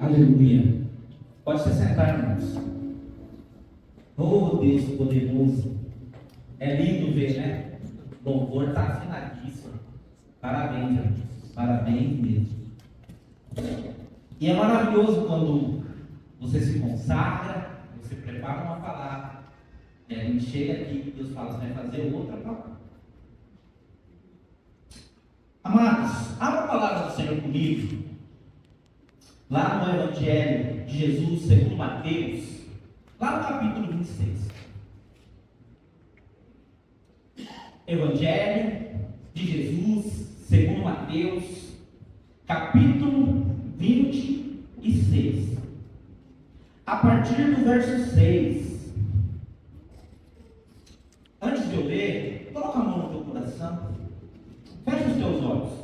Aleluia. Pode se sentar, irmãos. Oh, Deus poderoso. É lindo ver, né? O louvor está afinadíssimo. Parabéns, irmãos. Parabéns mesmo. E é maravilhoso quando você se consagra, você prepara uma palavra, e a gente chega aqui e Deus fala, você vai fazer outra palavra. Amados, abra a palavra do Senhor comigo. Lá no Evangelho de Jesus, segundo Mateus, lá no capítulo 26. Evangelho de Jesus, segundo Mateus, capítulo 26. A partir do verso 6. Antes de eu ler, coloca a mão no teu coração. Fecha os teus olhos.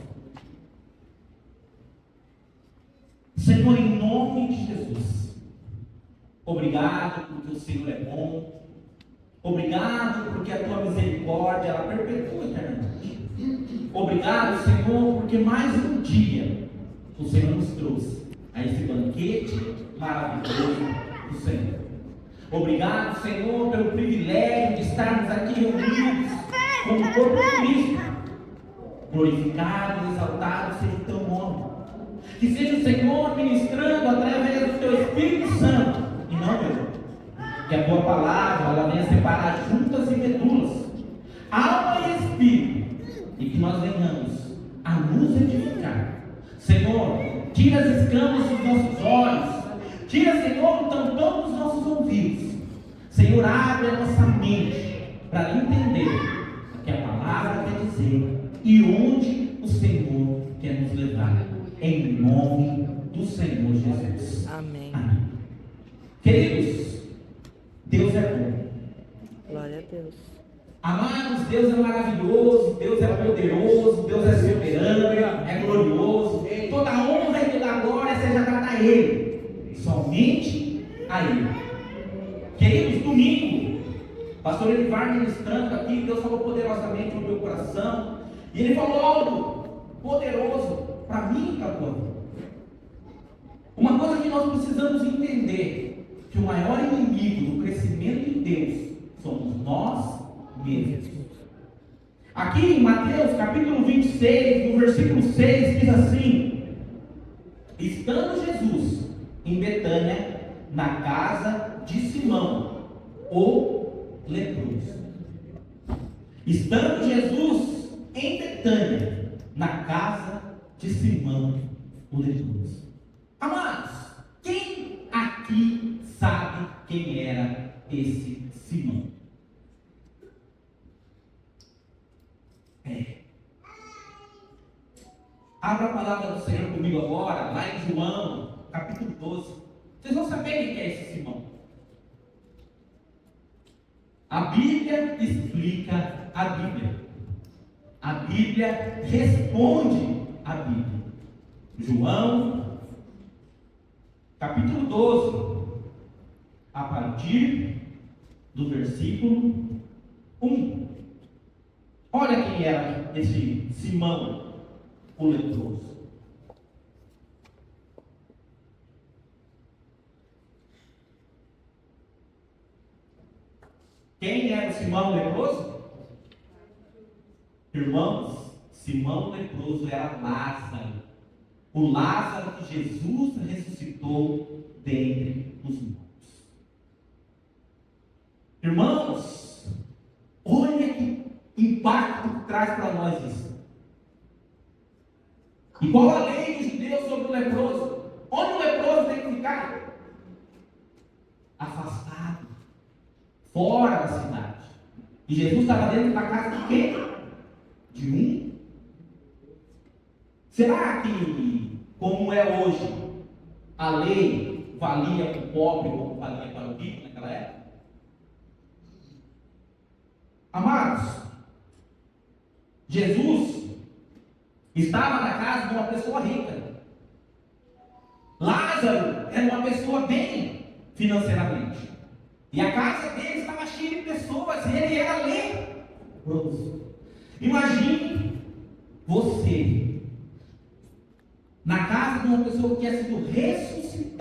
Senhor, em nome de Jesus, obrigado porque o Senhor é bom. Obrigado porque a tua misericórdia ela perpetua eternamente. Obrigado, Senhor, porque mais um dia o Senhor nos trouxe a esse banquete maravilhoso do Senhor. Obrigado, Senhor, pelo privilégio de estarmos aqui reunidos com o corpo de Cristo. Glorificado, exaltado seja o teu nome. Que seja o Senhor ministrando através do teu Espírito Santo, e não eu. Que a tua palavra ela venha separar juntas e medulas, alma e espírito, e que nós venhamos a nos edificar. Senhor, tira as escamas dos nossos olhos, tira, Senhor, o tampão dos nossos ouvidos. Senhor, abre a nossa mente para entender o que a palavra quer dizer e onde o Senhor quer nos levar. Em nome do Senhor Jesus. Amém. Amém. Queridos, Deus é bom. Glória a Deus. Amados, Deus é maravilhoso, Deus é poderoso, Deus é soberano, é glorioso. Toda honra e toda glória seja dada a Ele, somente a Ele. Queridos, domingo, pastor Elivar ministrando aqui, Deus falou poderosamente no meu coração, e Ele falou algo poderoso para mim e para a tua vida. Uma coisa que nós precisamos entender, que o maior inimigo do crescimento em Deus somos nós mesmos. Aqui em Mateus capítulo 26, no versículo 6, diz assim: estando Jesus em Betânia, na casa de Simão, o leproso. Estando Jesus em Betânia, na casa de Simão, o leproso. Amados, quem aqui sabe quem era esse Simão? Abra a palavra do Senhor comigo agora, lá em João, capítulo 12. Vocês vão saber quem é esse Simão. A Bíblia explica a Bíblia. A Bíblia responde a Bíblia. João, capítulo 12, a partir do versículo 1. Olha quem era esse Simão, o leproso. Quem era o Simão leproso? Irmãos, Simão leproso era Lázaro. O Lázaro que Jesus ressuscitou dentre os mortos. Irmãos, olha que impacto que traz para nós isso. E qual a lei dos judeus sobre o leproso? Onde o leproso tem que ficar? Afastado, fora da cidade. E Jesus estava dentro da casa de quem? De um? Será que, como é hoje, a lei valia para o pobre como valia para o rico naquela época? Amados, Jesus estava na casa de uma pessoa rica. Lázaro era uma pessoa bem financeiramente. E a casa dele estava cheia de pessoas, e ele era leproso. Imagine você na casa de uma pessoa que tinha sido ressuscitada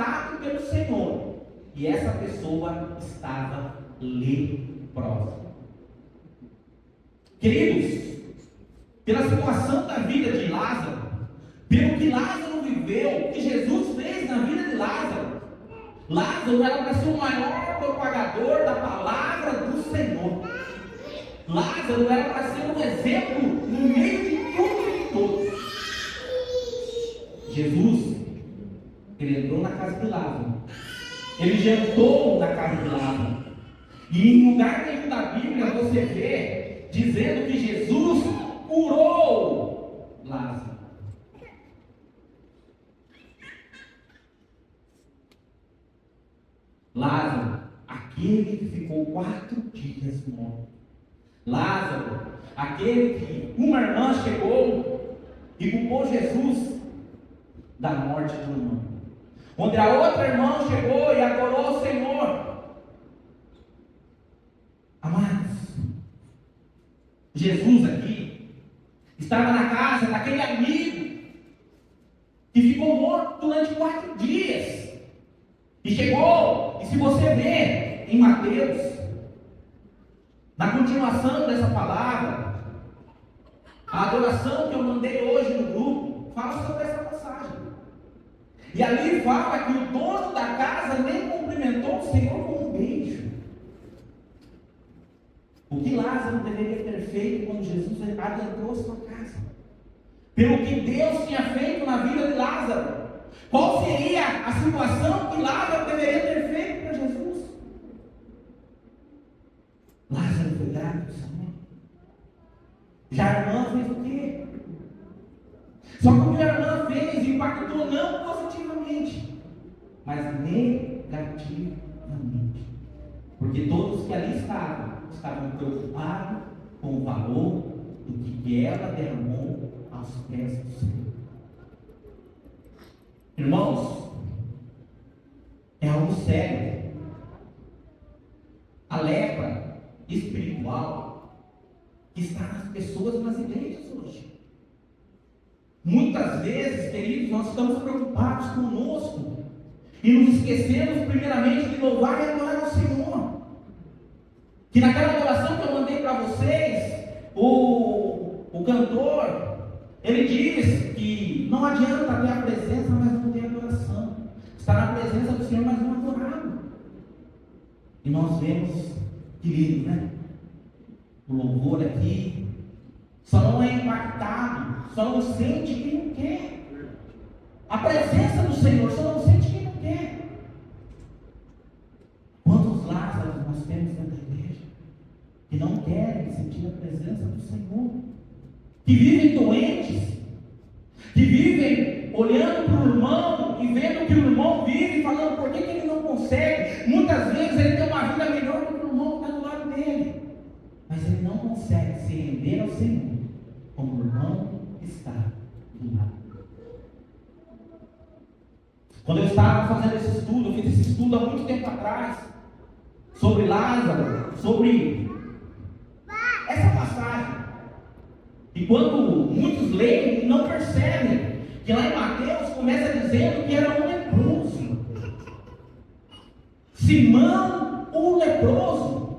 e essa pessoa estava leprosa. Queridos, pela situação da vida de Lázaro, pelo que Lázaro viveu, que Jesus fez na vida de Lázaro, Lázaro era para ser o maior propagador da palavra do Senhor. Lázaro era para ser um exemplo no meio de tudo e de todos. Jesus, ele entrou na casa de Lázaro, ele jantou na casa de Lázaro, e em lugar nenhum da Bíblia você vê dizendo que Jesus curou Lázaro. Lázaro, aquele que ficou 4 dias morto. Lázaro, aquele que uma irmã chegou e culpou Jesus da morte do irmão. Onde a outra irmã chegou e adorou o Senhor. Amados, Jesus aqui estava na casa daquele amigo que ficou morto durante 4 dias. E chegou, e se você vê em Mateus, na continuação dessa palavra, a adoração que eu mandei hoje no grupo, fala sobre essa passagem. E ali fala que o dono da casa nem cumprimentou o Senhor com um beijo. O que Lázaro deveria ter feito quando Jesus adentrou a sua casa? Pelo que Deus tinha feito na vida de Lázaro, qual seria a situação que Lázaro deveria ter feito para Jesus? Lázaro foi grato ao Senhor. Já a irmã fez o quê? Só que o que a irmã fez impactou não positivamente, mas negativamente. Porque todos que ali estavam preocupados com o valor do que ela derramou aos pés do Senhor. Irmãos, é algo sério. A lepra espiritual que está nas pessoas nas igrejas hoje. Muitas vezes, queridos, nós estamos preocupados conosco e nos esquecemos primeiramente de louvar e adorar ao Senhor. Que naquela adoração que eu mandei para vocês, o cantor, ele diz que não adianta ter a presença, mas não ter adoração. Está na presença do Senhor, mas não adorado. E nós vemos, querido, né? O louvor aqui só não é impactado, só não sente quem não quer. A presença do Senhor só não sente quem não quer. Quantos Lázaros nós temos dentro da igreja que não querem sentir a presença do Senhor, que vivem doentes, que vivem olhando para o irmão e vendo que o irmão vive e falando por que ele não consegue. Muitas vezes ele tem uma vida melhor do que o irmão que está do lado dele, mas ele não consegue se render ao Senhor como o irmão está do lado. Quando eu estava fazendo esse estudo, eu fiz esse estudo há muito tempo atrás, sobre Lázaro, sobre essa passagem. E quando muitos leem, não percebem que lá em Mateus começa dizendo que era um leproso. Simão, o leproso.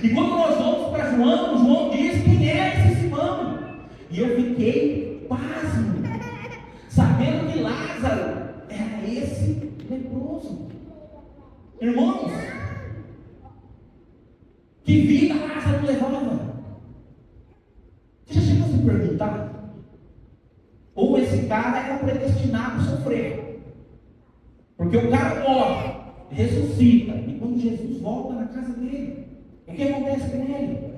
E quando nós vamos para João, João diz quem é esse Simão. E eu fiquei pasmo, sabendo que Lázaro era esse leproso. Irmãos, que vida Lázaro levava? Você já chegou a se perguntar? Ou esse cara era predestinado a sofrer? Porque o cara morre, ressuscita, e quando Jesus volta na casa dele, o que acontece com ele?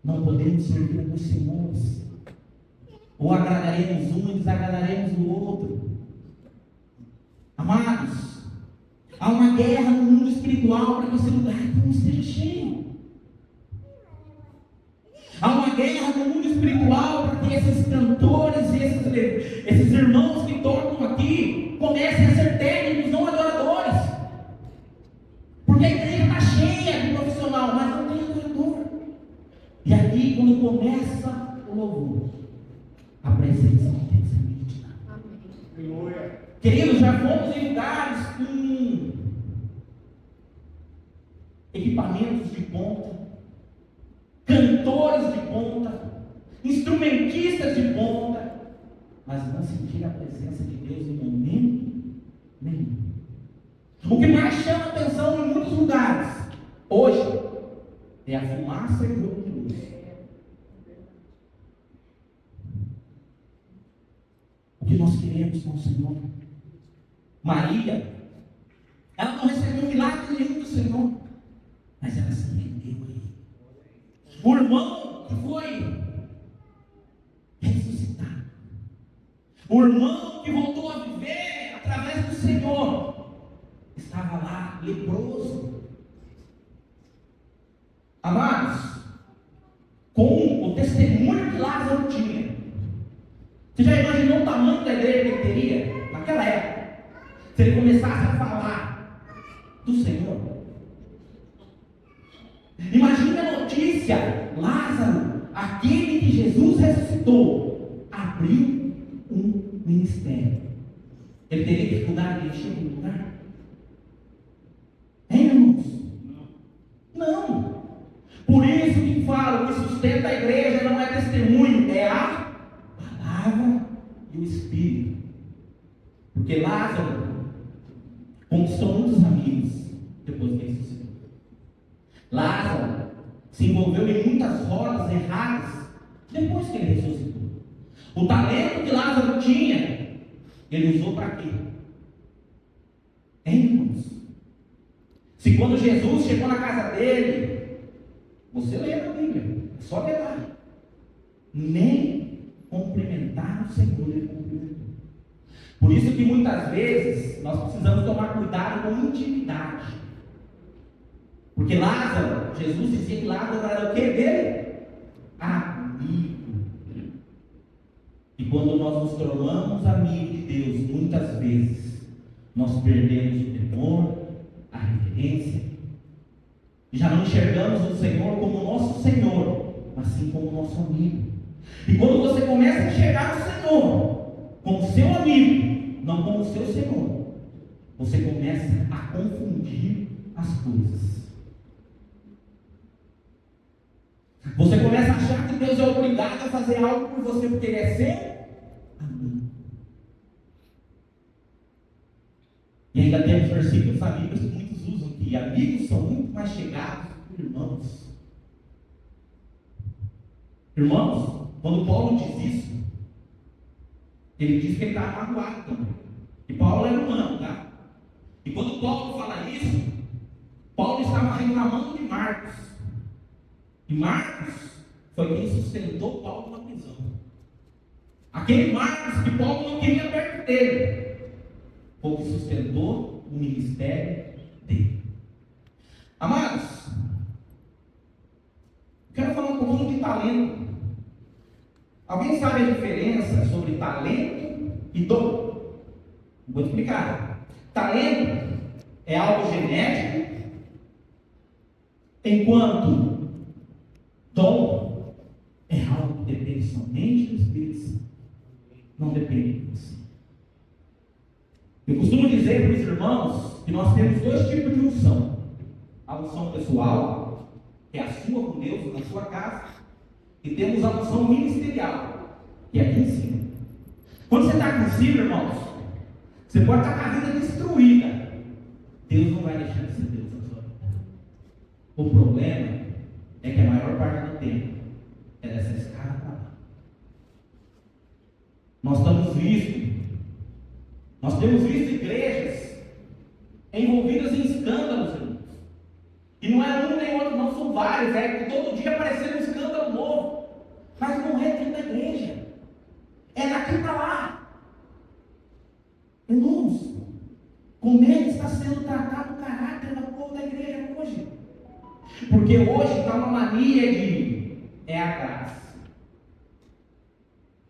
Não podemos servir a dois senhores. Ou agradaremos um e desagradaremos o outro. Amados, há uma guerra no mundo espiritual para que esse lugar não esteja cheio. Há uma guerra no mundo espiritual para que esses cantores e esses irmãos que tocam aqui comecem a ser técnicos, não adoradores. Porque a igreja está cheia de profissional, mas não tem adorador. E aqui, quando começa o louvor, a presença não tem que ser medida. Queridos, já fomos em lugares com equipamentos de ponta, cantores de ponta, instrumentistas de ponta, mas não sentiram a presença de Deus em momento nenhum. O que mais chama atenção em muitos lugares hoje é a fumaça e o jogo de luz. O que nós queremos com o Senhor? Maria, ela não recebeu milagre nenhum do Senhor, mas ela se rendeu a Ele. O irmão que foi ressuscitado, o irmão que voltou a viver através do Senhor, estava lá leproso. Amados, com o testemunho que Lázaro tinha, você já imaginou o tamanho da igreja que ele teria naquela época? Se ele começasse a falar do Senhor. Imagine a notícia: Lázaro, aquele que Jesus ressuscitou, abriu um ministério. Ele teria dificuldade de encher um lugar? Hein, irmãos? Não. Por isso que falo, o que sustenta a igreja não é testemunho, é a palavra e o Espírito. Porque Lázaro conquistou muitos amigos depois que ressuscitou. Lázaro se envolveu em muitas rodas erradas depois que ele ressuscitou. O talento que Lázaro tinha, ele usou para quê? Hein, irmãos? Se quando Jesus chegou na casa dele, você lê na Bíblia, é só ler lá, nem cumprimentar o Senhor ele cumprimentou. Por isso que muitas vezes nós precisamos tomar cuidado com intimidade. Porque Lázaro, Jesus dizia que Lázaro era o que dele? Amigo. E quando nós nos tornamos amigos de Deus, muitas vezes nós perdemos o temor, a reverência, e já não enxergamos o Senhor como nosso Senhor, mas sim como nosso amigo. E quando você começa a enxergar o Senhor como seu amigo, não como seu Senhor, você começa a confundir as coisas. Você começa a achar que Deus é obrigado a fazer algo por você porque Ele é seu amigo. E ainda temos versículos amigos que muitos usam, que amigos são muito mais chegados que irmãos. Irmãos, quando Paulo diz isso, ele diz que ele está magoado também. E Paulo é humano, tá? E quando Paulo fala isso, Paulo estava reclamando de Marcos. E Marcos foi quem sustentou Paulo na prisão. Aquele Marcos que Paulo não queria perto dele, foi o que sustentou o ministério dele. Amados, quero falar um pouquinho de talento. Alguém sabe a diferença sobre talento e dom? Vou explicar. Talento é algo genético, enquanto dom é algo que depende somente do Espírito Santo. Não depende de você. Eu costumo dizer para os irmãos que nós temos dois tipos de unção. A unção pessoal, que é a sua com Deus na sua casa, e temos a unção ministerial, que é aqui em cima. Quando você está aqui em cima, irmãos, você pode estar com a vida destruída. Deus não vai deixar de ser Deus na sua vida. O problema é que a maior parte do tempo é dessa escada para lá. Nós temos visto igrejas envolvidas em escândalos, irmãos. E não é um nem outro, não, são vários, todo dia aparecendo um escândalo novo. Mas não é dentro da igreja, é daqui para lá. Irmãos, como é que está sendo tratado o caráter do povo da igreja hoje? Porque hoje está uma mania de é a graça.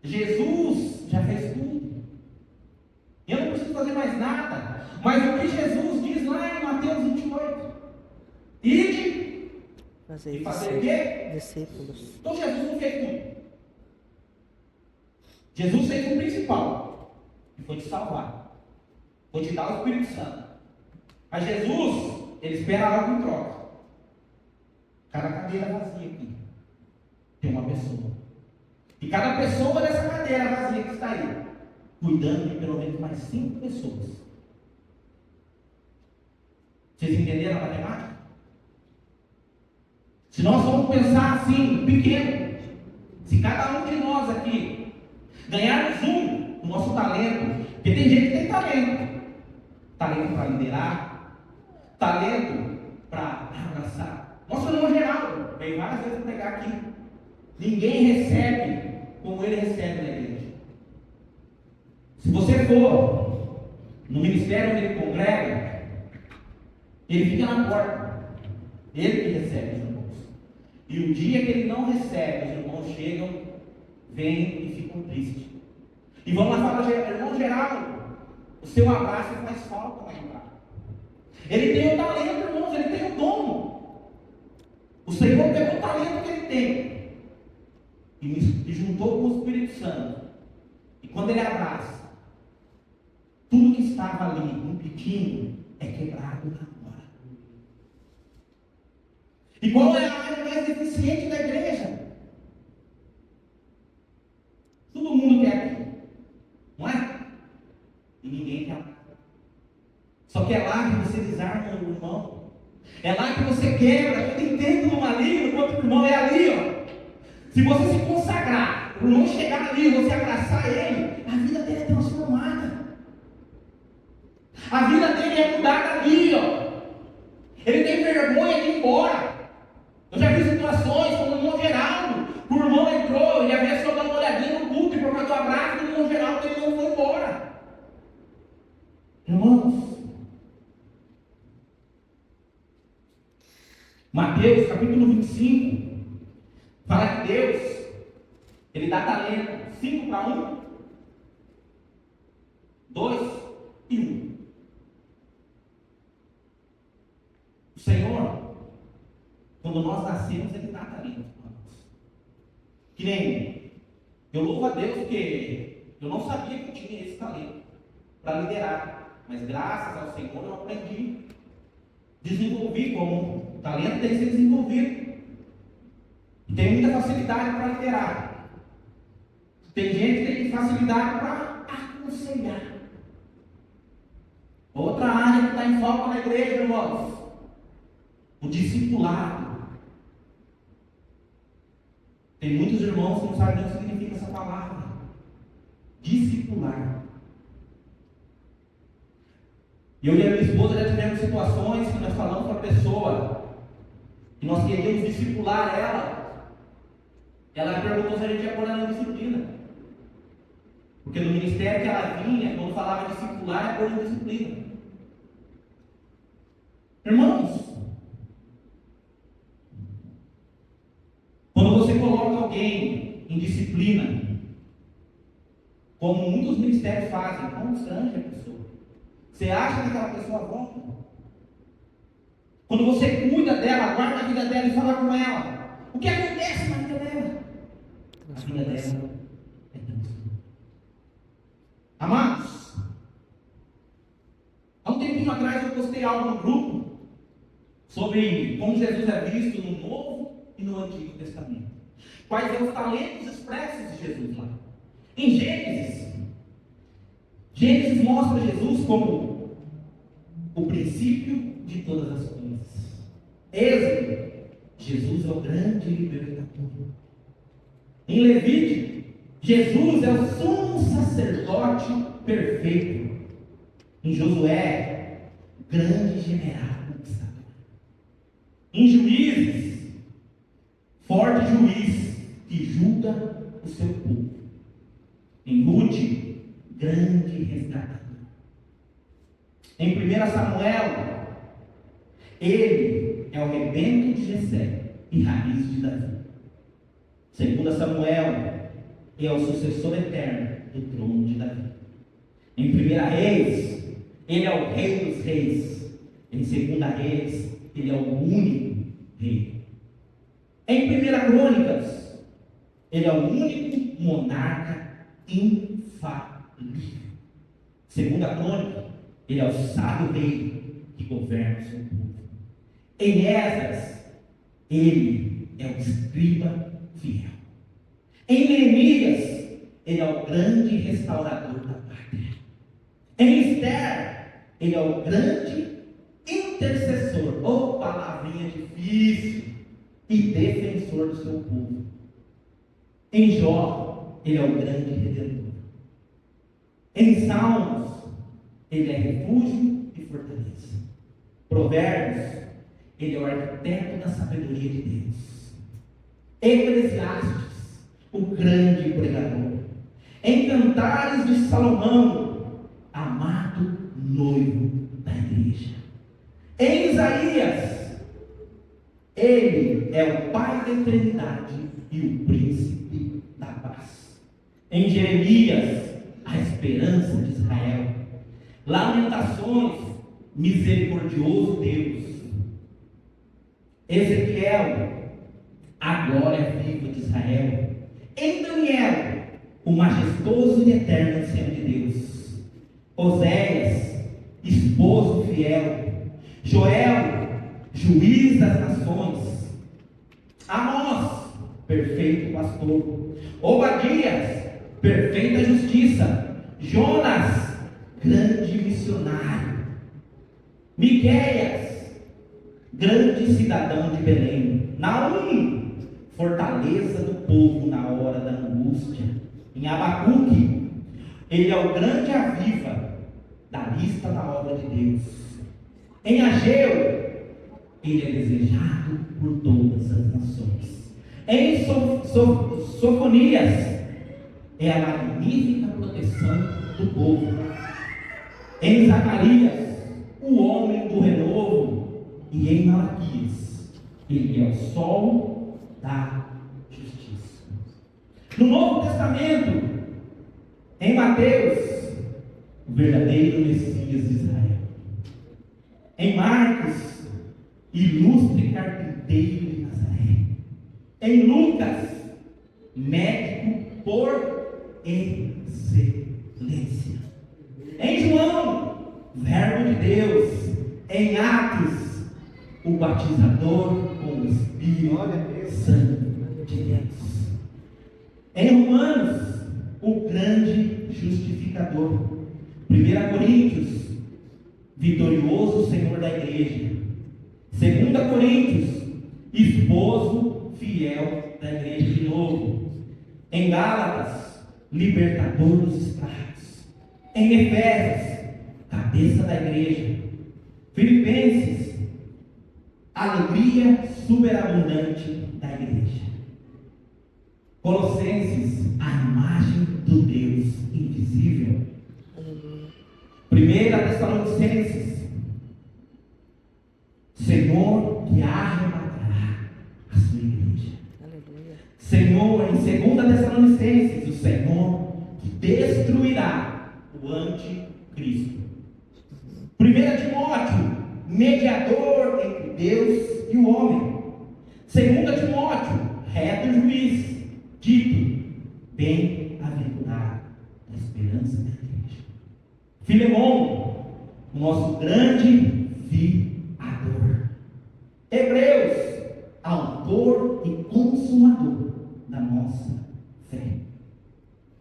Jesus já fez tudo. Eu não preciso fazer mais nada. Mas o que Jesus diz lá em Mateus 28? Ide e fazer o quê? Discípulos. Então Jesus não fez tudo. Jesus fez o principal, que foi te salvar. vou te dar o Espírito Santo. Mas Jesus, ele espera algo em troca. Cada cadeira vazia aqui tem uma pessoa. E cada pessoa dessa cadeira vazia que está aí, cuidando de pelo menos mais 5 pessoas. Vocês entenderam a matemática? Se nós vamos pensar assim, pequeno, se cada um de nós aqui ganharmos o nosso talento, porque tem gente que tem talento para liderar, talento para abraçar. Nosso irmão Geraldo veio várias vezes pregar aqui. Ninguém recebe como ele recebe na igreja. Se você for no ministério onde ele congrega, ele fica na porta. Ele que recebe os irmãos. E o dia que ele não recebe, os irmãos chegam, vêm e ficam tristes. E vão lá falar, irmão Geraldo, o seu abraço faz falta lá em casa. Ele tem o talento, irmãos, ele tem o dom. O Senhor pegou o talento que ele tem e juntou com o Espírito Santo. E quando ele abraça, tudo que estava ali impedindo é quebrado na hora. E qual é a área mais deficiente da igreja? Todo mundo quer aqui, não é? E ninguém quer. Só que é lá que você desarma o irmão. É lá que você quebra. Eu entendo no maligno, enquanto o irmão é ali, ó. Se você se consagrar, o irmão chegar ali, você abraçar ele, a vida dele é transformada. A vida dele é mudada ali, ó. Ele tem vergonha de ir embora. Eu já vi situações como o irmão Geraldo. O irmão entrou, ele havia só dado uma olhadinha no culto e por causa do abraço do irmão Geraldo, ele não foi embora. Irmãos, Mateus capítulo 25 fala que Deus, ele dá talento, 5 para 1, 2 e 1. O Senhor, quando nós nascemos, ele dá talento para nós. Que nem, eu louvo a Deus porque eu não sabia que eu tinha esse talento para liderar, mas graças ao Senhor eu aprendi, desenvolvi como o talento tem que ser desenvolvido. E tem muita facilidade para liderar. Tem gente que tem facilidade para aconselhar. Outra área que está em falta na igreja, irmãos, o discipulado. Tem muitos irmãos que não sabem o que significa essa palavra. Discipular. Eu e a minha esposa já tivemos situações que nós falamos para a pessoa que nós queríamos discipular ela. Ela perguntou se a gente ia pôr ela na disciplina. Porque no ministério que ela vinha, quando falava discipular, é pôr na disciplina. Irmãos, quando você coloca alguém em disciplina, como muitos ministérios fazem, constrange a pessoa. Você acha que aquela pessoa volta? Quando você cuida dela, guarda a vida dela e fala com ela, o que acontece na vida dela? A vida dela é transformada. Amados, há um tempinho atrás eu postei algo no grupo sobre como Jesus é visto no Novo e no Antigo Testamento. Quais são os talentos expressos de Jesus lá? Em Gênesis mostra Jesus como o princípio de todas as coisas. Êxodo, Jesus é o grande libertador. Em Levítico, Jesus é o sumo sacerdote perfeito. Em Josué, grande general conquistador. Em Juízes, forte juiz que julga o seu povo. Em Ruth, grande resgatador. Em 1 Samuel, ele é o rebento de Jessé e raiz de Davi. 2 Samuel, ele é o sucessor eterno do trono de Davi. Em 1 Reis, ele é o rei dos reis. Em 2 Reis, ele é o único rei. Em 1 Crônicas, ele é o único monarca infalível. 2 Crônica, ele é o sábio rei que governa o seu povo. Em Esdras, ele é o escriba fiel. Em Neemias, ele é o grande restaurador da pátria. Em Esther, ele é o grande intercessor, ou palavrinha difícil, e defensor do seu povo. Em Jó, ele é o grande redentor. Em Salmos, ele é refúgio e fortaleza. Provérbios, ele é o arquiteto da sabedoria de Deus. Eclesiastes, o grande pregador. Em Cantares de Salomão, amado noivo da igreja. Em Isaías, ele é o Pai da eternidade e o príncipe da paz. Em Jeremias, a esperança de Israel. Lamentações, misericordioso Deus. Ezequiel, a glória viva de Israel. Em Daniel, o majestoso e eterno ancião de Deus. Oséias, esposo fiel. Joel, juiz das nações. Amós, perfeito pastor. Obadias, perfeita justiça. Jonas, grande missionário. Miqueias, grande cidadão de Belém. Naum, fortaleza do povo na hora da angústia. Em Abacuque, ele é o grande aviva da lista da obra de Deus. Em Ageu, ele é desejado por todas as nações. Em Sofonias, é a magnífica proteção do povo. Em Zacarias, o homem do renovo. E em Malaquias, ele é o sol da justiça. No Novo Testamento, em Mateus, o verdadeiro Messias de Israel. Em Marcos, ilustre carpinteiro de Nazaré. Em Lucas, médico por excelência. Em João, verbo de Deus. Em Atos, o batizador com o Espírito Santo de Deus. Em Romanos, o grande justificador. 1 Coríntios, vitorioso Senhor da igreja. 2 Coríntios, esposo fiel da igreja de novo. Em Gálatas, libertador dos escravos. Em Efésios, cabeça da igreja. Filipenses, alegria superabundante da igreja. Colossenses, a imagem do Deus invisível. 1 Tessalonicenses, Senhor que arrebatará a sua igreja. Aleluia. Senhor, em 2 Tessalonicenses, o Senhor que destruirá o anticristo. 1 Timóteo, mediador entre Deus e o homem. 2 Timóteo, reto juiz. Tito, bem-aventurado, a esperança da igreja. Filemão, o nosso grande fiador. Hebreus, autor e consumador da nossa fé.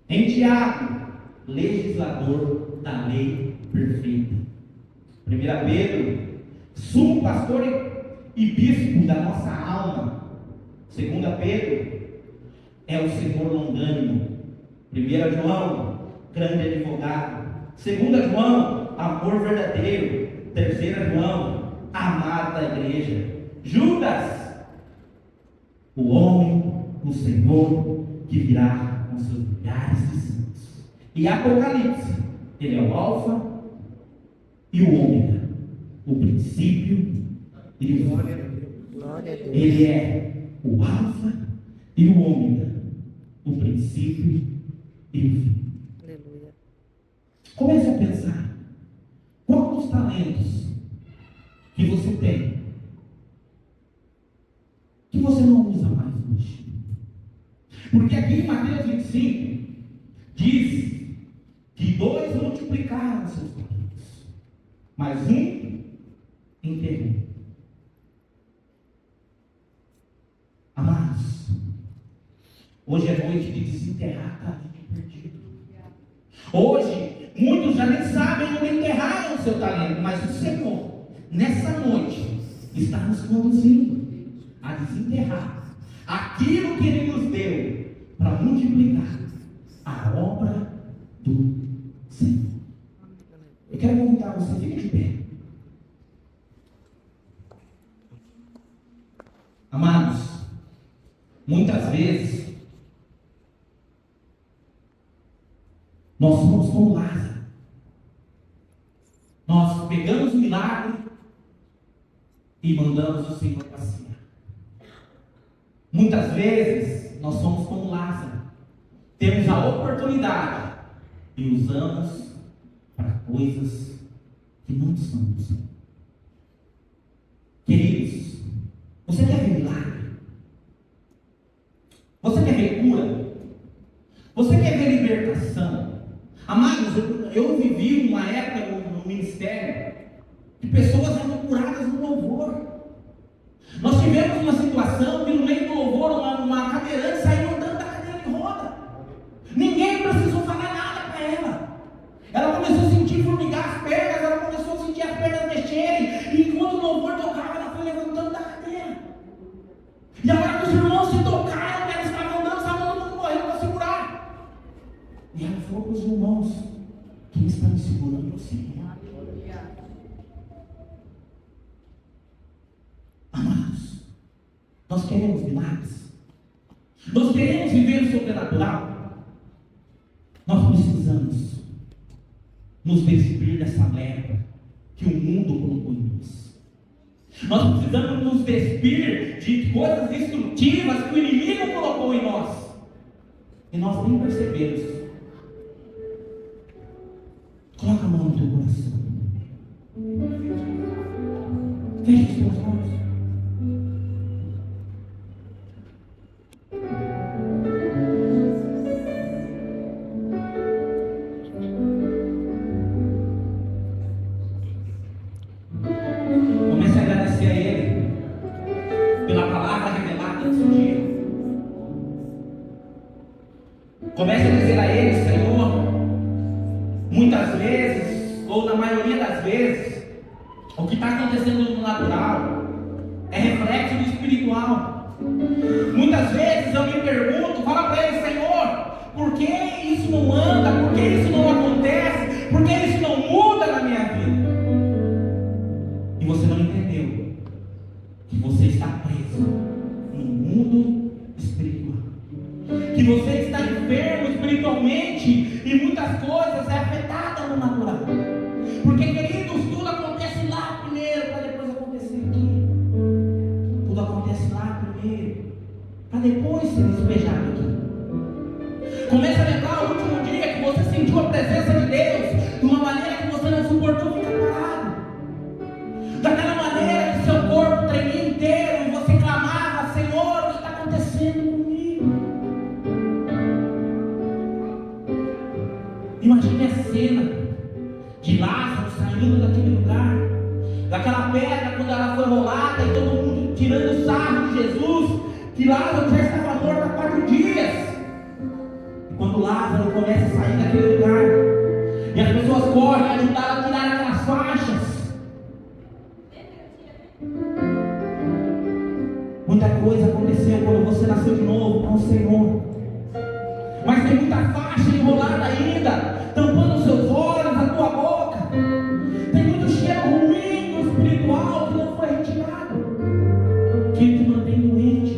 Em Tiago, legislador da lei perfeita. 1 Pedro, sumo pastor e bispo da nossa alma. 2 Pedro, é o Senhor longânimo. 1 João, grande advogado. 2 João, amor verdadeiro. 3 João, amado da igreja. Judas, o homem, o Senhor, que virá com seus milhares de santos. E Apocalipse, ele é o alfa e o ômega, o princípio e o fim. Glória a Deus. Ele é o alfa e o ômega, o princípio e o fim. Aleluia. Comece a pensar, qual dos talentos que você tem, que você não usa mais hoje? Porque aqui em Mateus 25, diz que 2 multiplicaram seus talentos. mas um enterrou. Amados, hoje é noite de desenterrar talento perdido. Hoje, muitos já nem sabem onde enterraram o seu talento, mas o Senhor, nessa noite, está nos conduzindo a desenterrar aquilo que Ele nos deu para multiplicar a obra do Senhor. Eu quero convidar você, fique de pé. Amados, muitas vezes nós somos como Lázaro. Nós pegamos o milagre e mandamos o Senhor passear. Muitas vezes nós somos como Lázaro. Temos a oportunidade e usamos para coisas que não são do Senhor. Queridos, você quer ver milagre? Você quer ver cura? Você quer ver libertação? Amados, eu vivi uma época no ministério de pessoas sendo curadas no louvor. Nós tivemos uma situação que no meio do louvor uma cadeirante saiu andando da cadeira de roda. Ninguém precisou falar nada para ela. Ela começou a sentir formigar as pernas, ela começou a sentir as pernas mexerem, e enquanto o louvor tocava, ela foi levantando da cadeira. E a hora que os irmãos se tocaram, ela estava andando, estava todo mundo correndo para segurar. E ela falou para os irmãos: quem está me segurando é o Senhor. Amados, nós queremos milagres, nós queremos viver o sobrenatural. Nós precisamos nos despir dessa leva que o mundo colocou em nós. Nós precisamos nos despir de coisas destrutivas que o inimigo colocou em nós, e nós nem percebemos. Coloca a mão no teu coração. Feche os teus olhos. Comece a agradecer a Ele pela palavra revelada nesse dia. Comece a dizer a Ele: Senhor, muitas vezes, ou na maioria das vezes, o que está acontecendo no natural é reflexo do espiritual. Muitas vezes eu me pergunto, fala para Ele: Senhor, por que isso não anda? Por que isso não acontece? Por que isso não muda na minha vida? E você não entendeu que você está preso no mundo espiritual, que você está enfermo espiritualmente, e muitas coisas é afetada no natural. Porque, queridos, tudo acontece lá primeiro para depois acontecer aqui. Tudo acontece lá primeiro para depois ser despejado aqui. Comece a lembrar o último dia que você sentiu a presença de Deus de uma maneira que você não suportou ficar parado, daquela maneira que seu corpo tremia inteiro e você clamava: Senhor, o que está acontecendo comigo? Imagine a cena de Lázaro saindo daquele lugar, daquela pedra, quando ela foi rolada e todo mundo tirando sarro de Jesus, que Lázaro já estava morto há 4 dias. E quando Lázaro começa a sair daquele lugar, e as pessoas correm ajudar a tirar aquelas faixas, muita coisa aconteceu quando você nasceu de novo com o Senhor. Mas tem muita faixa enrolada ainda, tampando os seus olhos, a tua boca. Tem muito cheiro ruim no espiritual que não foi retirado, que te mantém doente,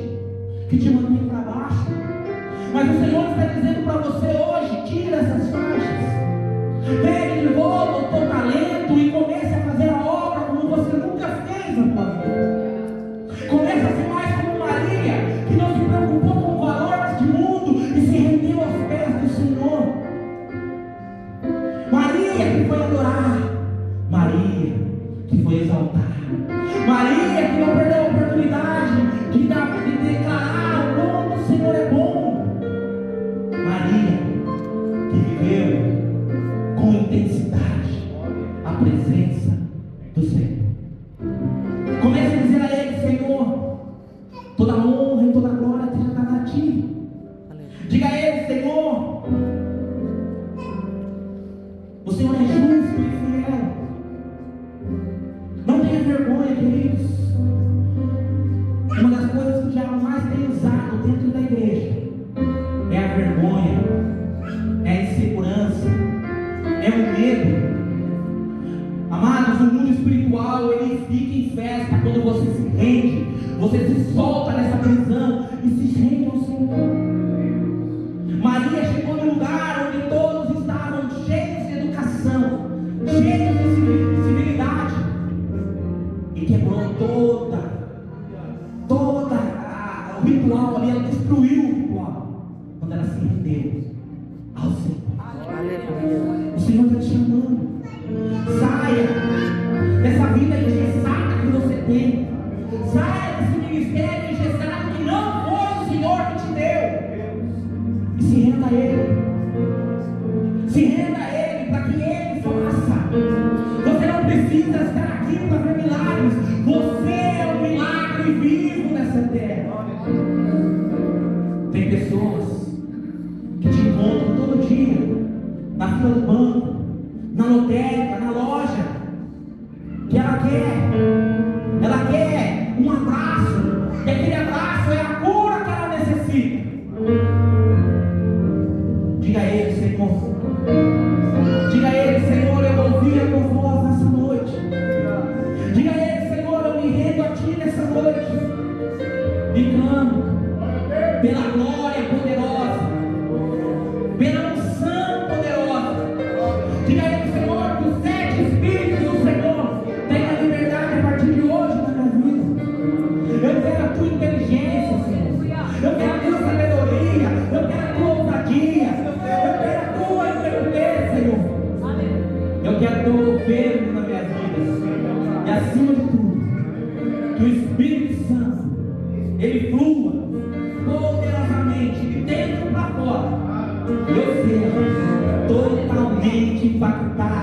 que te mantém para baixo. Mas o Senhor está dizendo para você hoje: tira essas faixas, pegue de volta o teu talento e comece a fazer a obra como você nunca fez na tua vida. Comece a ser mais como Maria, que não se preocupou com o valor deste mundo e se rendeu aos pés do Senhor. Maria que foi adorar, Maria que foi exaltar, Maria que não perdeu a oportunidade de declarar o quanto o Senhor é bom, Maria que viveu com intensidade a presença do Senhor. Comece a dizer a Ele: Senhor, toda honra e toda glória seja dada a Ti. Diga a Ele: Senhor, o Senhor é justo e fiel. Não tenha vergonha, queridos. Uma das coisas que o diabo mais tem usado dentro da igreja é a vergonha, é a insegurança, é o medo. Amados, o mundo espiritual, ele fica em festa quando você se rende, você se solta nessa prisão e se rende ao Senhor. Maria chegou num lugar onde todos estavam cheios de educação, cheios de civilidade, e quebrou o ritual ali. Ela destruiu o ritual quando ela se rendeu ao Senhor. Aleluia. O Senhor está te chamando. Saia dessa vida engessada que você tem. Saia desse ministério engessado que não foi o Senhor que te deu. E se renda a Ele. Se renda a Ele para que Ele faça. Você não precisa estar aqui para ver milagres. Você é um milagre vivo nessa terra. Tem pessoas que te encontram todo dia na fila do banco, na lotérica, na loja, que ela quer um abraço, e aquele abraço é a cura que ela necessita. Diga a Ele: Senhor, diga a Ele: Senhor, eu ouvi a tua voz nessa noite. Diga a Ele: Senhor, eu me rendo a Ti nessa noite e clamo pela glória poderosa, pela unção poderosa. Diga a Ele: Senhor, que os 7 Espíritos do Senhor tenham liberdade a partir de hoje na minha vida. Eu quero a Tua inteligência, Senhor. Eu quero a Tua sabedoria. Eu quero a Tua ousadia. Eu quero a Tua intrepidez, Senhor. Eu quero o Teu governo na minha vida. E acima de tudo, que o Espírito Santo, Ele flua poderosamente de dentro para fora. Eu seja totalmente impactado